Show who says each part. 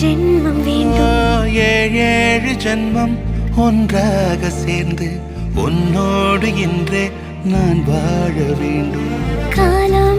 Speaker 1: ஜென்மம் வேண்டும்.
Speaker 2: ஏழு ஜென்மம் ஒன்றாக சேர்ந்து உன்னோடு இன்றே நான் வாழ வேண்டும்.
Speaker 1: காலம்